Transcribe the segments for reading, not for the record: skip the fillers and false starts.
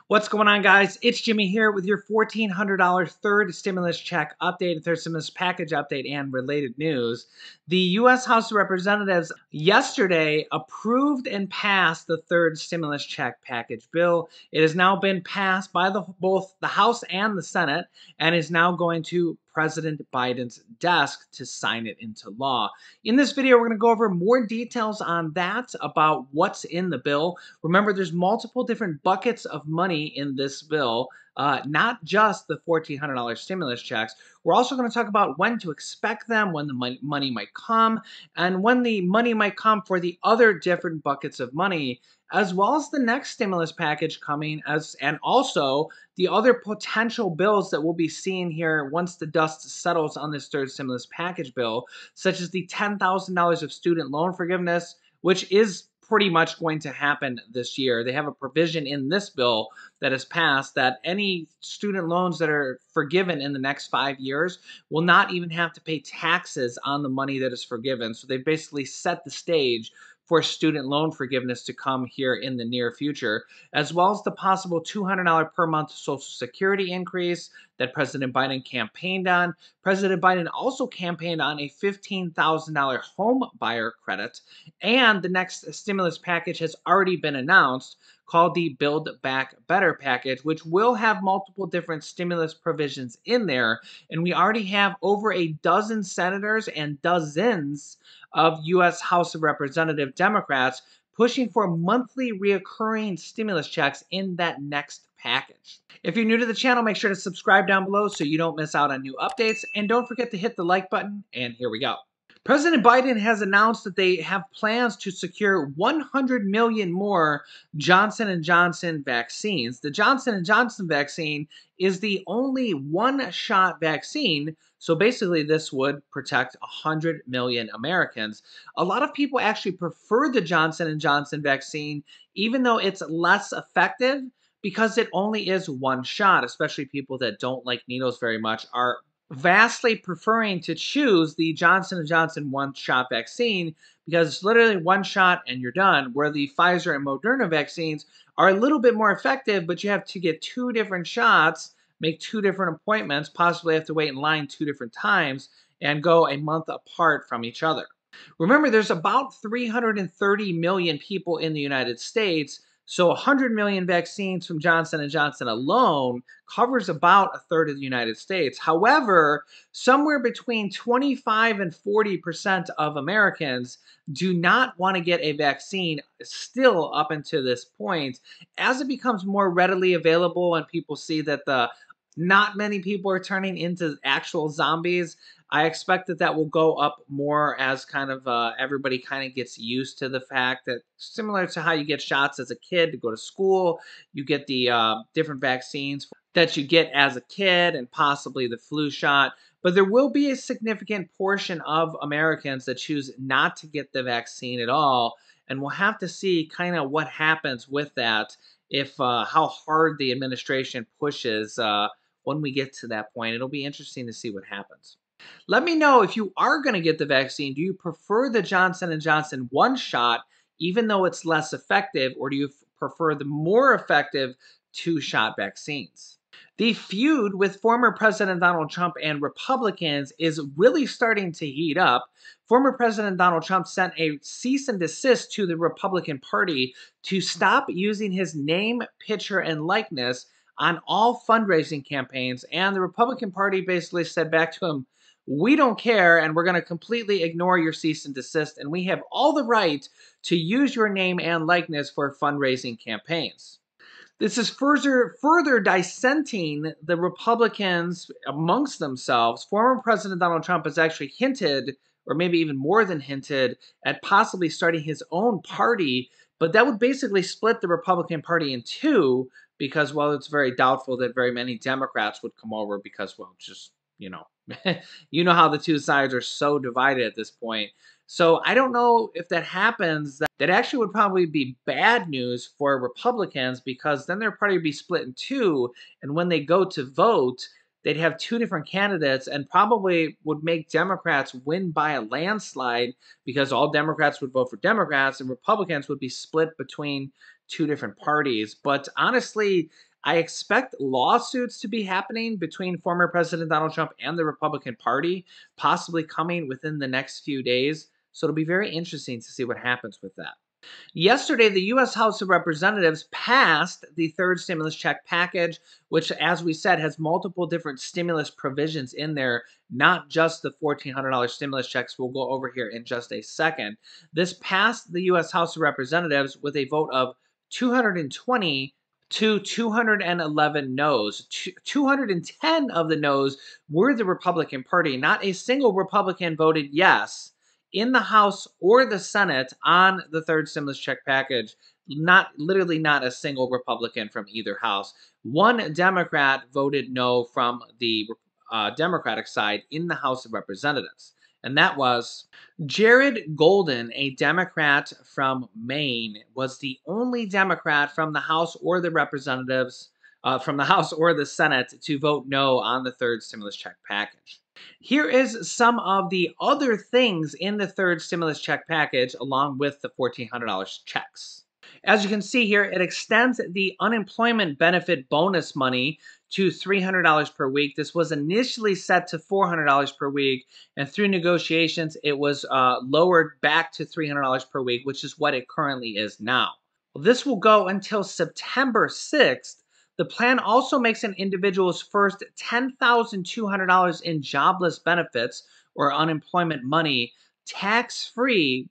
What's going on, guys? It's Jimmy here with your $1,400 third stimulus check update, third stimulus package update, and related news. The U.S. House of Representatives yesterday approved and passed the third stimulus check package bill. It has now been passed by both the House and the Senate and is now going to President Biden's desk to sign it into law. In this video, we're going to go over more details on that, about what's in the bill. Remember, there's multiple different buckets of money in this bill, not just the $1,400 stimulus checks. We're also going to talk about when to expect them, when the money might come, and when the money might come for the other different buckets of money, as well as the next stimulus package coming, and also the other potential bills that we'll be seeing here once the dust settles on this third stimulus package bill, such as the $10,000 of student loan forgiveness, which is pretty much going to happen this year. They have a provision in this bill that has passed that any student loans that are forgiven in the next 5 years will not even have to pay taxes on the money that is forgiven. So they basically set the stage for student loan forgiveness to come here in the near future, as well as the possible $200 per month Social Security increase that President Biden campaigned on. President Biden also campaigned on a $15,000 home buyer credit, and the next stimulus package has already been announced, called the Build Back Better package, which will have multiple different stimulus provisions in there. And we already have over a dozen senators and dozens of U.S. House of Representative Democrats pushing for monthly reoccurring stimulus checks in that next package. If you're new to the channel, make sure to subscribe down below so you don't miss out on new updates. And don't forget to hit the like button. And here we go. President Biden has announced that they have plans to secure 100 million more Johnson & Johnson vaccines. The Johnson & Johnson vaccine is the only one-shot vaccine, so basically this would protect 100 million Americans. A lot of people actually prefer the Johnson & Johnson vaccine, even though it's less effective, because it only is one shot. Especially people that don't like needles very much are vastly preferring to choose the Johnson & Johnson one-shot vaccine because it's literally one shot and you're done, where the Pfizer and Moderna vaccines are a little bit more effective, but you have to get 2 different shots, make 2 different appointments, possibly have to wait in line 2 different times, and go a month apart from each other. Remember, there's about 330 million people in the United States, so 100 million vaccines from Johnson & Johnson alone covers about a third of the United States. However, somewhere between 25 and 40% of Americans do not want to get a vaccine still up until this point. As it becomes more readily available and people see that not many people are turning into actual zombies, I expect that will go up more as kind of everybody kind of gets used to the fact that, similar to how you get shots as a kid to go to school, you get the different vaccines that you get as a kid and possibly the flu shot. But there will be a significant portion of Americans that choose not to get the vaccine at all. And we'll have to see kind of what happens with that, if how hard the administration pushes when we get to that point. It'll be interesting to see what happens. Let me know if you are going to get the vaccine. Do you prefer the Johnson & Johnson one shot, even though it's less effective, or do you prefer the more effective 2-shot vaccines? The feud with former President Donald Trump and Republicans is really starting to heat up. Former President Donald Trump sent a cease and desist to the Republican Party to stop using his name, picture, and likeness on all fundraising campaigns, and the Republican Party basically said back to him, "We don't care, and we're going to completely ignore your cease and desist, and we have all the right to use your name and likeness for fundraising campaigns." This is further dissenting the Republicans amongst themselves. Former President Donald Trump has actually hinted, or maybe even more than hinted, at possibly starting his own party, but that would basically split the Republican Party in two, because, well, it's very doubtful that very many Democrats would come over because, well, just, you know, you know how the two sides are so divided at this point. So I don't know if that happens. That actually would probably be bad news for Republicans, because then their party would be split in two, and when they go to vote, they'd have 2 different candidates and probably would make Democrats win by a landslide, because all Democrats would vote for Democrats and Republicans would be split between 2 different parties. But honestly, I expect lawsuits to be happening between former President Donald Trump and the Republican Party, possibly coming within the next few days. So it'll be very interesting to see what happens with that. Yesterday, the U.S. House of Representatives passed the third stimulus check package, which, as we said, has multiple different stimulus provisions in there, not just the $1,400 stimulus checks we'll go over here in just a second. This passed the U.S. House of Representatives with a vote of 220 to 211 noes. 210 of the noes were the Republican Party. Not a single Republican voted yes in the House or the Senate on the third stimulus check package. Literally not a single Republican from either house. One Democrat voted no from the Democratic side in the House of Representatives, and that was Jared Golden, a Democrat from Maine, was the only Democrat from the House or the Representatives, from the House or the Senate, to vote no on the third stimulus check package. Here is some of the other things in the third stimulus check package along with the $1,400 checks. As you can see here, it extends the unemployment benefit bonus money to $300 per week. This was initially set to $400 per week, and through negotiations, it was lowered back to $300 per week, which is what it currently is now. Well, this will go until September 6th. The plan also makes an individual's first $10,200 in jobless benefits or unemployment money tax-free,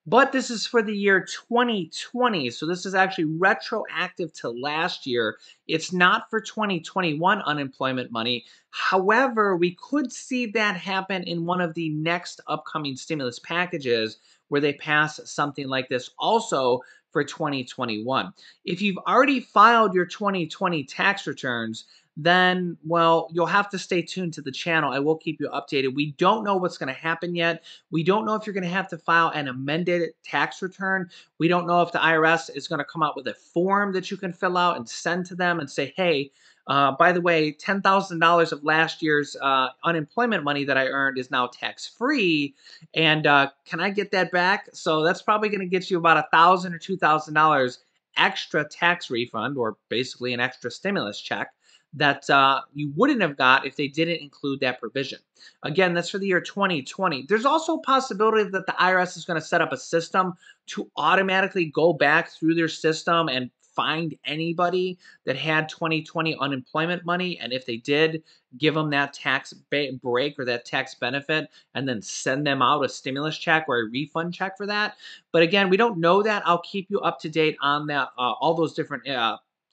but this is for the year 2020, so this is actually retroactive to last year. It's not for 2021 unemployment money. However, we could see that happen in one of the next upcoming stimulus packages where they pass something like this also for 2021. If you've already filed your 2020 tax returns, then, well, you'll have to stay tuned to the channel. I will keep you updated. We don't know what's going to happen yet. We don't know if you're going to have to file an amended tax return. We don't know if the IRS is going to come out with a form that you can fill out and send to them and say, hey, by the way, $10,000 of last year's unemployment money that I earned is now tax-free, and can I get that back? So that's probably going to get you about $1,000 or $2,000 extra tax refund, or basically an extra stimulus check that you wouldn't have got if they didn't include that provision. Again, that's for the year 2020. There's also a possibility that the IRS is going to set up a system to automatically go back through their system and find anybody that had 2020 unemployment money, and if they did, give them that tax break or that tax benefit, and then send them out a stimulus check or a refund check for that. But again, we don't know that. I'll keep you up to date on that, all those different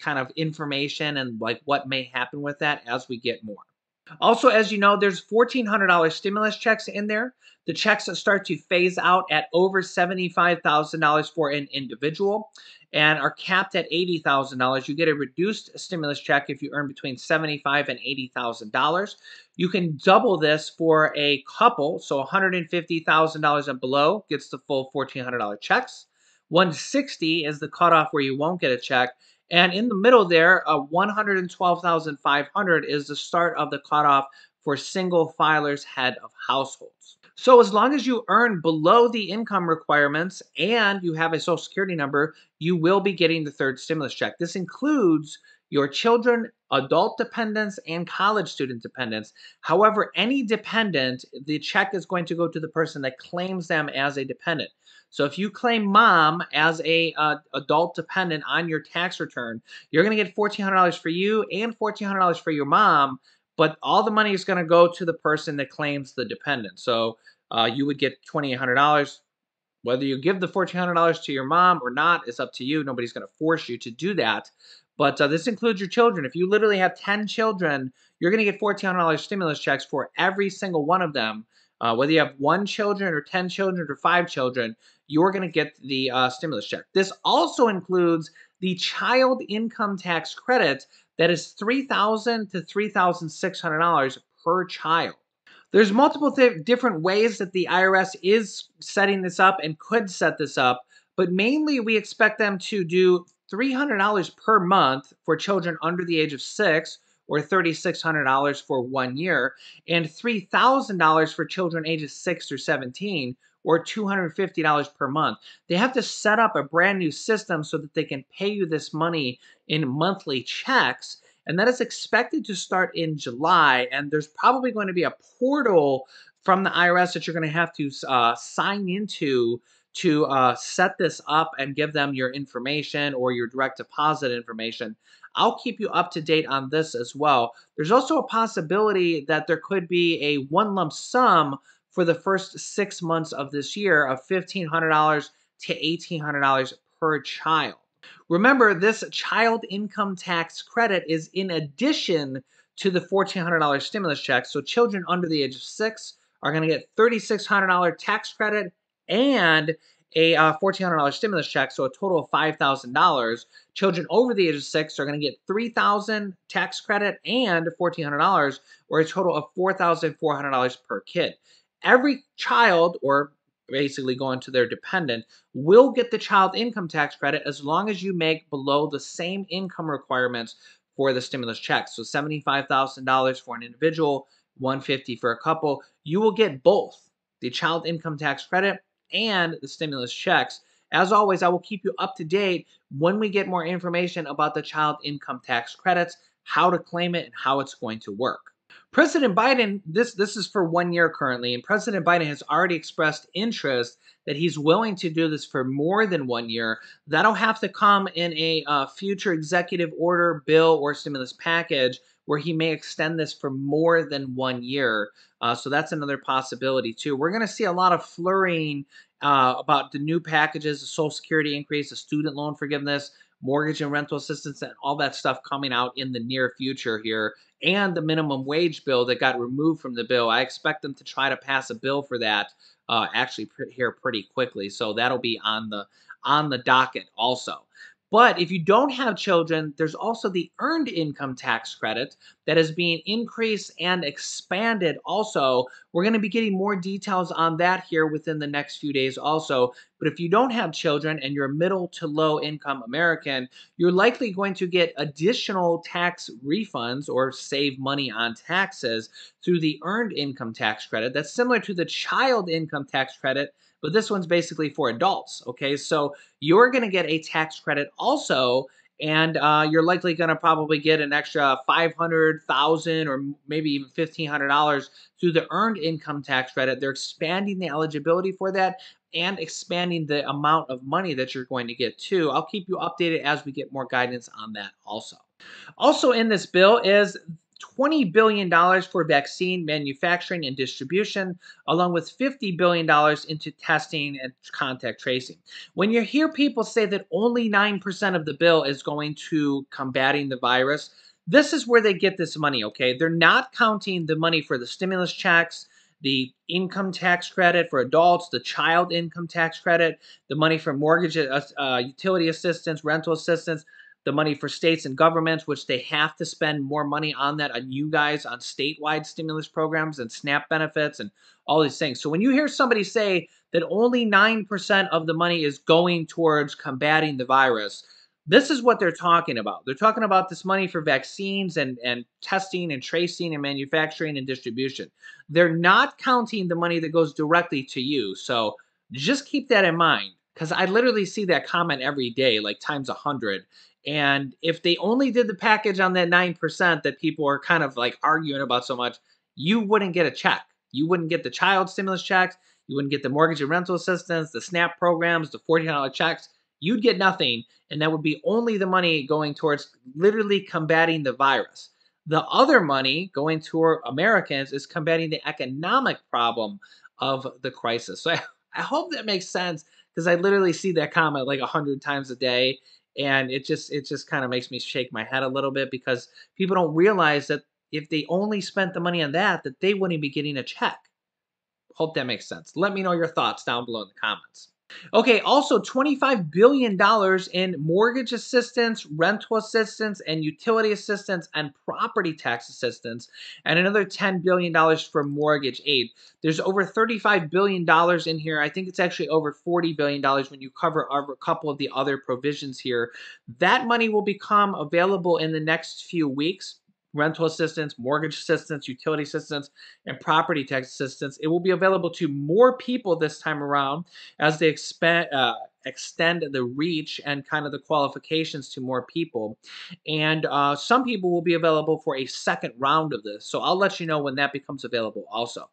kind of information and like what may happen with that as we get more. Also, as you know, there's $1,400 stimulus checks in there. The checks start to phase out at over $75,000 for an individual and are capped at $80,000. You get a reduced stimulus check if you earn between $75,000 and $80,000. You can double this for a couple, so $150,000 and below gets the full $1,400 checks. $160,000 is the cutoff where you won't get a check. And in the middle there, $112,500 is the start of the cutoff for single filers head of households. So as long as you earn below the income requirements and you have a Social Security number, you will be getting the third stimulus check. This includes your children, adult dependents, and college student dependents. However, any dependent, the check is going to go to the person that claims them as a dependent. So if you claim mom as a adult dependent on your tax return, you're going to get $1,400 for you and $1,400 for your mom, but all the money is going to go to the person that claims the dependent. So you would get $2,800. Whether you give the $1,400 to your mom or not is up to you. Nobody's going to force you to do that. But this includes your children. If you literally have 10 children, you're going to get $1,400 stimulus checks for every single one of them. Whether you have 1 children or 10 children or 5 children, you're going to get the stimulus check. This also includes the child income tax credit that is $3,000 to $3,600 per child. There's multiple different ways that the IRS is setting this up and could set this up, but mainly we expect them to do $300 per month for children under the age of 6, or $3,600 for 1 year, and $3,000 for children ages 6 or 17, or $250 per month. They have to set up a brand new system so that they can pay you this money in monthly checks. And that is expected to start in July. And there's probably going to be a portal from the IRS that you're going to have to sign into to set this up and give them your information or your direct deposit information. I'll keep you up to date on this as well. There's also a possibility that there could be a one lump sum for the first 6 months of this year of $1,500 to $1,800 per child. Remember, this child income tax credit is in addition to the $1,400 stimulus check. So children under the age of 6 are going to get $3,600 tax credit and a $1,400 stimulus check, so a total of $5,000. Children over the age of 6 are going to get $3,000 tax credit and $1,400, or a total of $4,400 per kid. Every child, or basically going to their dependent, will get the child income tax credit as long as you make below the same income requirements for the stimulus check. So $75,000 for an individual, $150,000 for a couple. You will get both the child income tax credit and the stimulus checks. As always, I will keep you up to date when we get more information about the child income tax credits, how to claim it, and how it's going to work. President Biden, this is for 1 year currently, and President Biden has already expressed interest that he's willing to do this for more than 1 year. That'll have to come in a future executive order, bill, or stimulus package where he may extend this for more than 1 year. So that's another possibility too. We're going to see a lot of flurrying about the new packages, the Social Security increase, the student loan forgiveness, mortgage and rental assistance, and all that stuff coming out in the near future here, and the minimum wage bill that got removed from the bill. I expect them to try to pass a bill for that actually here pretty quickly. So that'll be on the docket also. But if you don't have children, there's also the earned income tax credit that is being increased and expanded also. We're going to be getting more details on that here within the next few days also. But if you don't have children and you're a middle to low income American, you're likely going to get additional tax refunds or save money on taxes through the earned income tax credit. That's similar to the child income tax credit, but this one's basically for adults. Okay, so you're going to get a tax credit also, and you're likely going to probably get an extra $500,000 or maybe even $1,500 through the earned income tax credit. They're expanding the eligibility for that and expanding the amount of money that you're going to get too. I'll keep you updated as we get more guidance on that also. Also in this bill is $20 billion for vaccine manufacturing and distribution, along with $50 billion into testing and contact tracing. When you hear people say that only 9% of the bill is going to combating the virus, this is where they get this money, okay? They're not counting the money for the stimulus checks, the income tax credit for adults, the child income tax credit, the money for mortgage, utility assistance, rental assistance, the money for states and governments, which they have to spend more money on that, on you guys, on statewide stimulus programs and SNAP benefits and all these things. So when you hear somebody say that only 9% of the money is going towards combating the virus, this is what they're talking about. They're talking about this money for vaccines and testing and tracing and manufacturing and distribution. They're not counting the money that goes directly to you. So just keep that in mind, because I literally see that comment every day, like times 100. And if they only did the package on that 9% that people are kind of like arguing about so much, you wouldn't get a check. You wouldn't get the child stimulus checks. You wouldn't get the mortgage and rental assistance, the SNAP programs, the $40 checks. You'd get nothing. And that would be only the money going towards literally combating the virus. The other money going to Americans is combating the economic problem of the crisis. So I hope that makes sense, because I literally see that comment like 100 times a day. And it just kind of makes me shake my head a little bit, because people don't realize that if they only spent the money on that they wouldn't be getting a check. Hope that makes sense. Let me know your thoughts down below in the comments. Okay, also $25 billion in mortgage assistance, rental assistance, and utility assistance, and property tax assistance, and another $10 billion for mortgage aid. There's over $35 billion in here. I think it's actually over $40 billion when you cover a couple of the other provisions here. That money will become available in the next few weeks. rental assistance, mortgage assistance, utility assistance, and property tax assistance. It will be available to more people this time around as they extend the reach and kind of the qualifications to more people. And some people will be available for a second round of this. So I'll let you know when that becomes available also.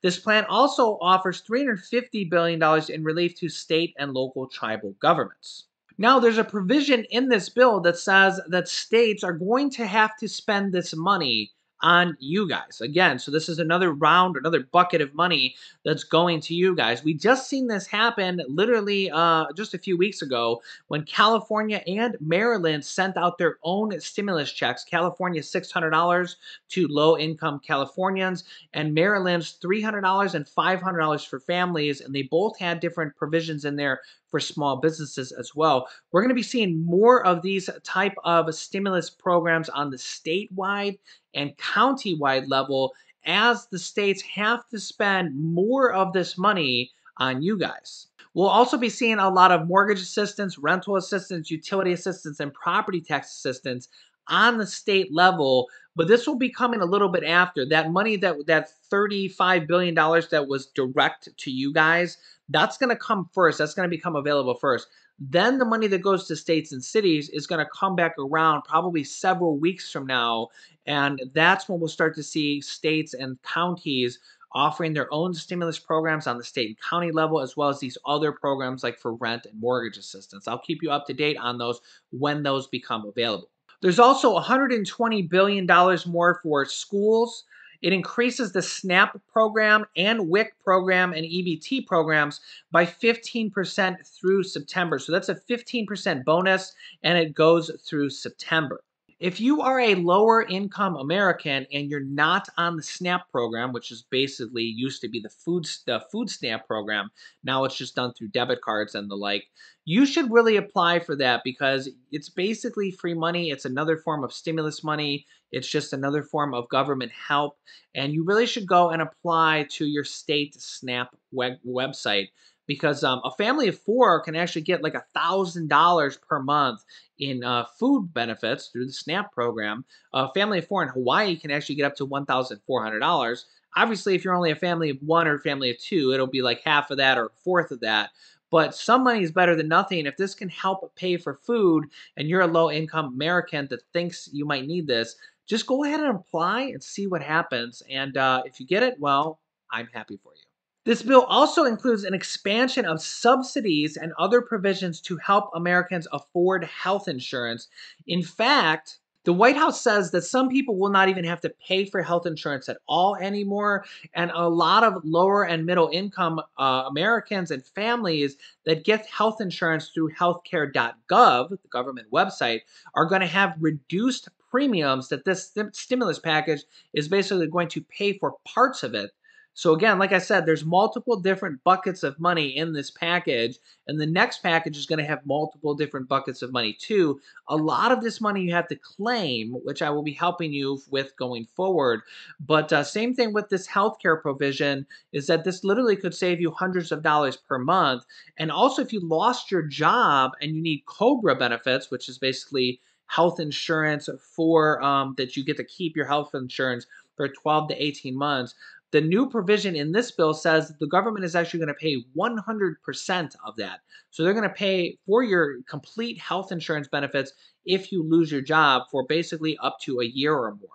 This plan also offers $350 billion in relief to state and local tribal governments. Now, there's a provision in this bill that says that states are going to have to spend this money on you guys. Again, so this is another round, another bucket of money that's going to you guys. We just seen this happen literally just a few weeks ago when California and Maryland sent out their own stimulus checks. California $600 to low-income Californians, and Maryland's $300 and $500 for families, and they both had different provisions in there for small businesses as well. We're going to be seeing more of these type of stimulus programs on the statewide and county-wide level as the states have to spend more of this money on you guys. We'll also be seeing a lot of mortgage assistance, rental assistance, utility assistance, and property tax assistance on the state level, but this will be coming a little bit after. That money, that $35 billion that was direct to you guys, that's going to come first. That's going to become available first. Then the money that goes to states and cities is going to come back around probably several weeks from now, and that's when we'll start to see states and counties offering their own stimulus programs on the state and county level, as well as these other programs like for rent and mortgage assistance. I'll keep you up to date on those when those become available. There's also $120 billion more for schools. It increases the SNAP program and WIC program and EBT programs by 15% through September. So that's a 15% bonus, and it goes through September. If you are a lower income American and you're not on the SNAP program, which is basically used to be the food stamp program, now it's just done through debit cards and the like, you should really apply for that because it's basically free money. It's another form of stimulus money. It's just another form of government help. And you really should go and apply to your state SNAP website because a family of four can actually get like $1,000 per month in food benefits through the SNAP program. A family of four in Hawaii can actually get up to $1,400. Obviously, if you're only a family of one or a family of two, it'll be like half of that or a fourth of that. But some money is better than nothing. If this can help pay for food and you're a low-income American that thinks you might need this, just go ahead and apply and see what happens. And if you get it, well, I'm happy for you. This bill also includes an expansion of subsidies and other provisions to help Americans afford health insurance. In fact, the White House says that some people will not even have to pay for health insurance at all anymore, and a lot of lower and middle income Americans and families that get health insurance through healthcare.gov, the government website, are going to have reduced premiums that this stimulus package is basically going to pay for parts of it. So again, like I said, there's multiple different buckets of money in this package, and the next package is going to have multiple different buckets of money too. A lot of this money you have to claim, which I will be helping you with going forward. But same thing with this healthcare provision is that this literally could save you hundreds of dollars per month. And also if you lost your job and you need COBRA benefits, which is basically health insurance for that you get to keep your health insurance for 12 to 18 months. The new provision in this bill says that the government is actually going to pay 100% of that. So they're going to pay for your complete health insurance benefits if you lose your job for basically up to a year or more.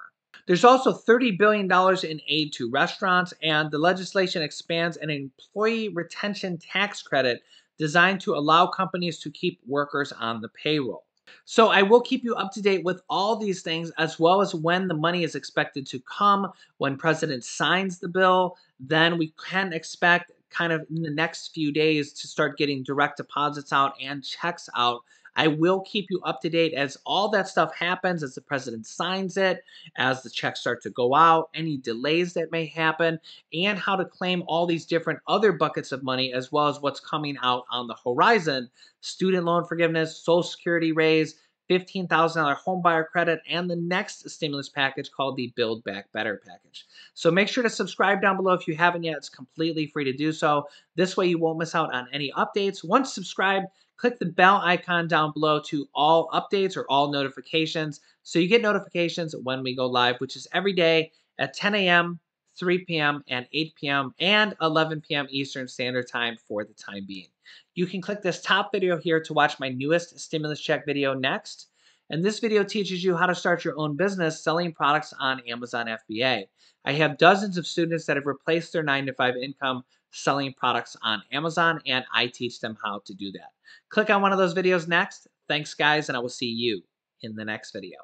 There's also $30 billion in aid to restaurants, and the legislation expands an employee retention tax credit designed to allow companies to keep workers on the payroll. So I will keep you up to date with all these things, as well as when the money is expected to come. When President signs the bill, then we can expect kind of in the next few days to start getting direct deposits out and checks out. I will keep you up to date as all that stuff happens, as the president signs it, as the checks start to go out, any delays that may happen, and how to claim all these different other buckets of money, as well as what's coming out on the horizon. Student loan forgiveness, Social Security raise, $15,000 home buyer credit, and the next stimulus package called the Build Back Better package. So make sure to subscribe down below if you haven't yet. It's completely free to do so. This way you won't miss out on any updates. Once subscribed, Click the bell icon down below to all updates or all notifications so you get notifications when we go live, which is every day at 10 a.m., 3 p.m., and 8 p.m., and 11 p.m. Eastern Standard Time for the time being. You can click this top video here to watch my newest stimulus check video next. And this video teaches you how to start your own business selling products on Amazon FBA. I have dozens of students that have replaced their 9-to-5 income selling products on Amazon, and I teach them how to do that. Click on one of those videos next. Thanks, guys, and I will see you in the next video.